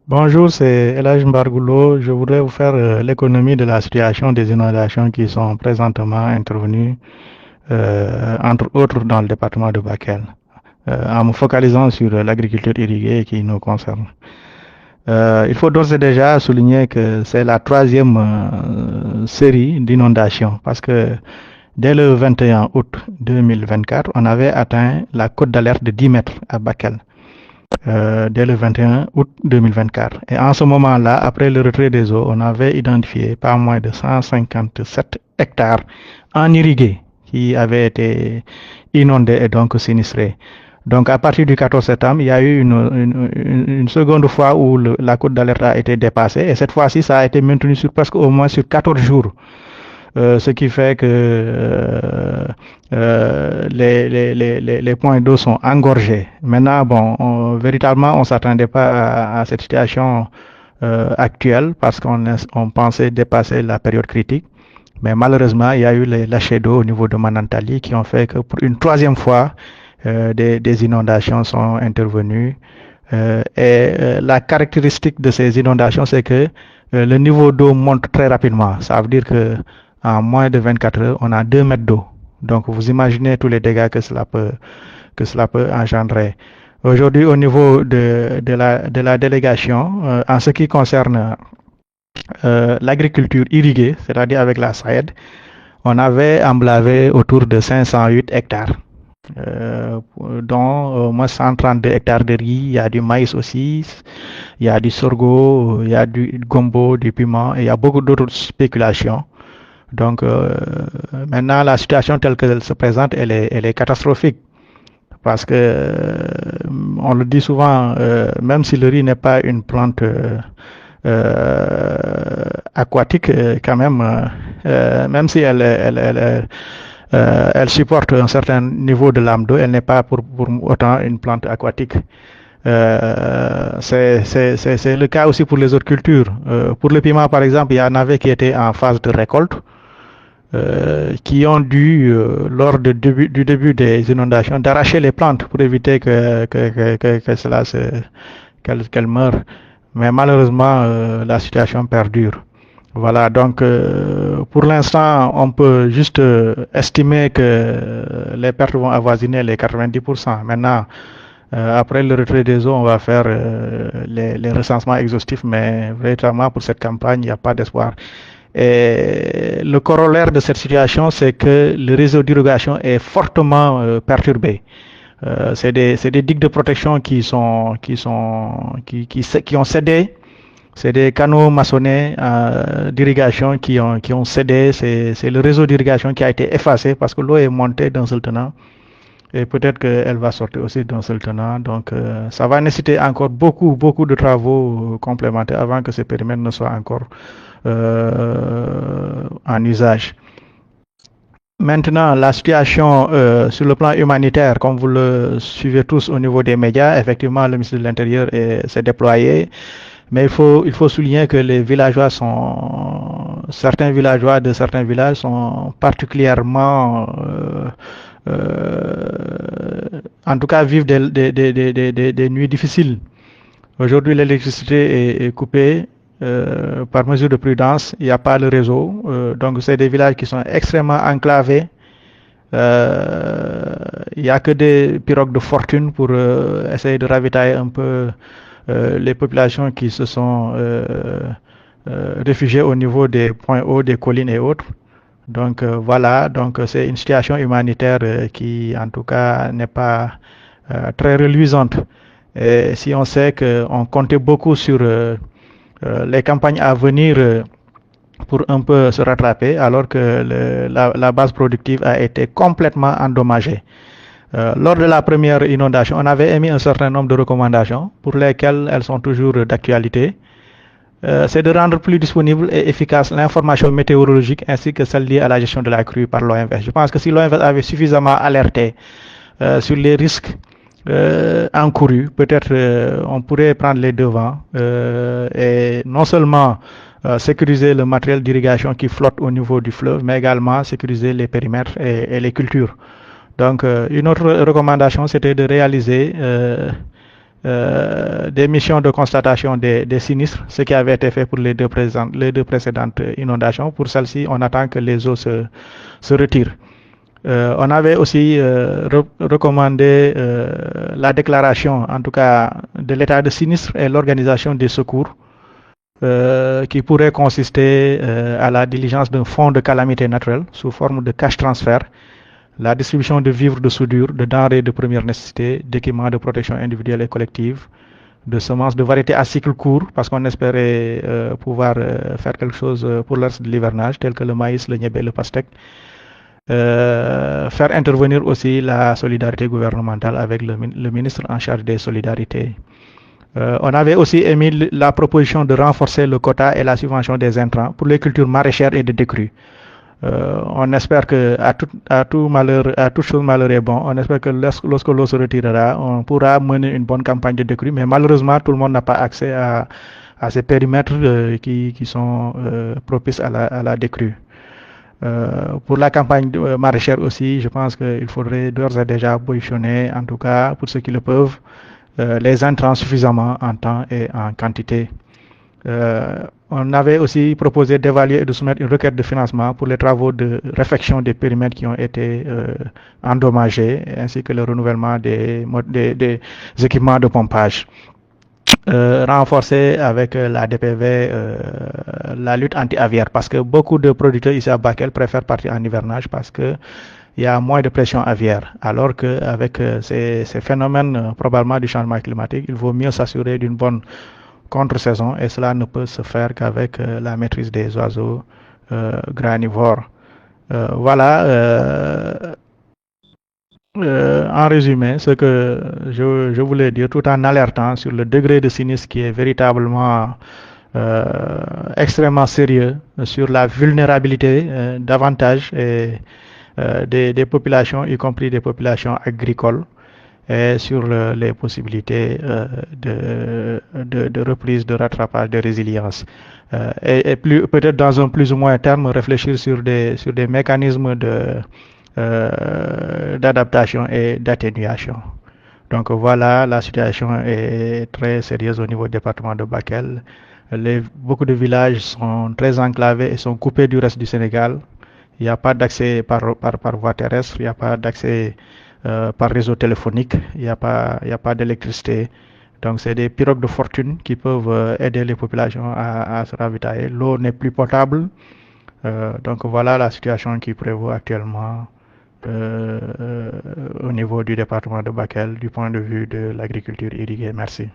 Bonjour, c'est Elhaj Mbargoulo. Je voudrais vous faire l'économie de la situation des inondations qui sont présentement intervenues, entre autres dans le département de Bakel, en me focalisant sur l'agriculture irriguée qui nous concerne. Il faut d'ores et déjà souligner que c'est la troisième série d'inondations parce que dès le 21 août 2024, on avait atteint la cote d'alerte de 10 mètres à Bakel. Dès le 21 août 2024. Et en ce moment-là, après le retrait des eaux, on avait identifié pas moins de 157 hectares en irrigué qui avaient été inondés et donc sinistrés. Donc à partir du 14 septembre, il y a eu une seconde fois où la cote d'alerte a été dépassée et cette fois-ci, ça a été maintenu sur presque au moins sur 14 jours. Ce qui fait que les points d'eau sont engorgés. Maintenant, bon, véritablement, on ne s'attendait pas à cette situation actuelle parce qu'on pensait dépasser la période critique. Mais malheureusement, il y a eu les lâchers d'eau au niveau de Manantali qui ont fait que pour une troisième fois, des inondations sont intervenues. La caractéristique de ces inondations, c'est que le niveau d'eau monte très rapidement. Ça veut dire que en moins de 24 heures, on a 2 mètres d'eau. Donc, vous imaginez tous les dégâts que cela peut engendrer. Aujourd'hui, au niveau de la délégation, en ce qui concerne l'agriculture irriguée, c'est-à-dire avec la SAED, on avait emblavé autour de 508 hectares, dont au moins 132 hectares de riz, il y a du maïs aussi, il y a du sorgho, il y a du gombo, du piment, et il y a beaucoup d'autres spéculations. Donc maintenant, la situation telle qu'elle se présente, elle est catastrophique. Parce que, on le dit souvent, même si le riz n'est pas une plante aquatique, quand même si elle supporte un certain niveau de lame d'eau, elle n'est pas pour autant une plante aquatique. C'est le cas aussi pour les autres cultures. Pour le piment, par exemple, il y en avait qui étaient en phase de récolte, qui ont dû, lors du début des inondations, d'arracher les plantes pour éviter que cela qu'elle meure. Mais malheureusement, la situation perdure. Voilà, donc pour l'instant, on peut juste estimer que les pertes vont avoisiner les 90%. Maintenant, après le retrait des eaux, on va faire les recensements exhaustifs, mais véritablement pour cette campagne, il n'y a pas d'espoir. Et le corollaire de cette situation, c'est que le réseau d'irrigation est fortement perturbé. C'est des digues de protection qui ont cédé. C'est des canaux maçonnés d'irrigation qui ont cédé. C'est le réseau d'irrigation qui a été effacé parce que l'eau est montée d'un seul tenant. Et peut-être qu'elle va sortir aussi d'un seul tenant. Donc, ça va nécessiter encore beaucoup de travaux complémentaires avant que ce périmètre ne soit encore en usage. Maintenant, la situation sur le plan humanitaire, comme vous le suivez tous au niveau des médias, effectivement, le ministre de l'Intérieur s'est déployé, mais il faut souligner que certains villageois de certains villages sont particulièrement, en tout cas, vivent des nuits difficiles. Aujourd'hui, l'électricité est coupée par mesure de prudence. Il n'y a pas le réseau. Donc, c'est des villages qui sont extrêmement enclavés. Il n'y a que des pirogues de fortune pour essayer de ravitailler un peu les populations qui se sont réfugiées au niveau des points hauts, des collines et autres. Donc voilà, donc c'est une situation humanitaire qui en tout cas n'est pas très reluisante. Et si on sait qu'on comptait beaucoup sur les campagnes à venir pour un peu se rattraper, alors que la base productive a été complètement endommagée. Lors de la première inondation, on avait émis un certain nombre de recommandations pour lesquelles elles sont toujours d'actualité. C'est de rendre plus disponible et efficace l'information météorologique ainsi que celle liée à la gestion de la crue par l'OMS. Je pense que si l'OMS avait suffisamment alerté sur les risques encourus, peut-être on pourrait prendre les devants et non seulement sécuriser le matériel d'irrigation qui flotte au niveau du fleuve, mais également sécuriser les périmètres et les cultures. Donc, une autre recommandation, c'était de réaliser des missions de constatation des sinistres, ce qui avait été fait pour les deux précédentes inondations. Pour celle-ci, on attend que les eaux se retirent. On avait aussi recommandé la déclaration, en tout cas, de l'état de sinistre et l'organisation des secours, qui pourrait consister à la diligence d'un fonds de calamité naturelle sous forme de cash transfert, la distribution de vivres de soudure, de denrées de première nécessité, d'équipements de protection individuelle et collective, de semences de variétés à cycle court, parce qu'on espérait pouvoir faire quelque chose pour le reste de l'hivernage, tel que le maïs, le niébé, le pastèque. Faire intervenir aussi la solidarité gouvernementale avec le ministre en charge des solidarités. On avait aussi émis la proposition de renforcer le quota et la subvention des intrants pour les cultures maraîchères et de décrue. On espère que à toute chose malheur est bon. On espère que lorsque l'eau se retirera, on pourra mener une bonne campagne de décrue. Mais malheureusement, tout le monde n'a pas accès à ces périmètres qui sont propices à la décrue. Pour la campagne maraîchère aussi, je pense qu'il faudrait d'ores et déjà positionner, en tout cas pour ceux qui le peuvent, les intrants suffisamment en temps et en quantité. On avait aussi proposé d'évaluer et de soumettre une requête de financement pour les travaux de réfection des périmètres qui ont été endommagés, ainsi que le renouvellement des équipements de pompage. Renforcer avec la DPV la lutte anti-aviaire, parce que beaucoup de producteurs ici à Bakel préfèrent partir en hivernage parce que il y a moins de pression aviaire, alors qu'avec ces phénomènes probablement du changement climatique, il vaut mieux s'assurer d'une bonne contre-saison, et cela ne peut se faire qu'avec la maîtrise des oiseaux granivores. Voilà, en résumé, ce que je voulais dire, tout en alertant sur le degré de sinistre qui est véritablement extrêmement sérieux, sur la vulnérabilité davantage des populations, y compris des populations agricoles, et sur les possibilités de reprise, de rattrapage, de résilience. Et peut-être dans un plus ou moins terme, réfléchir sur des mécanismes d'adaptation et d'atténuation. Donc voilà, la situation est très sérieuse au niveau du département de Bakel. Beaucoup de villages sont très enclavés et sont coupés du reste du Sénégal. Il n'y a pas d'accès par voie terrestre, il n'y a pas d'accès par réseau téléphonique, il n'y a pas d'électricité. Donc c'est des pirogues de fortune qui peuvent aider les populations à se ravitailler. L'eau n'est plus potable. Donc voilà la situation qui prévaut actuellement au niveau du département de Bakel du point de vue de l'agriculture irriguée. Merci.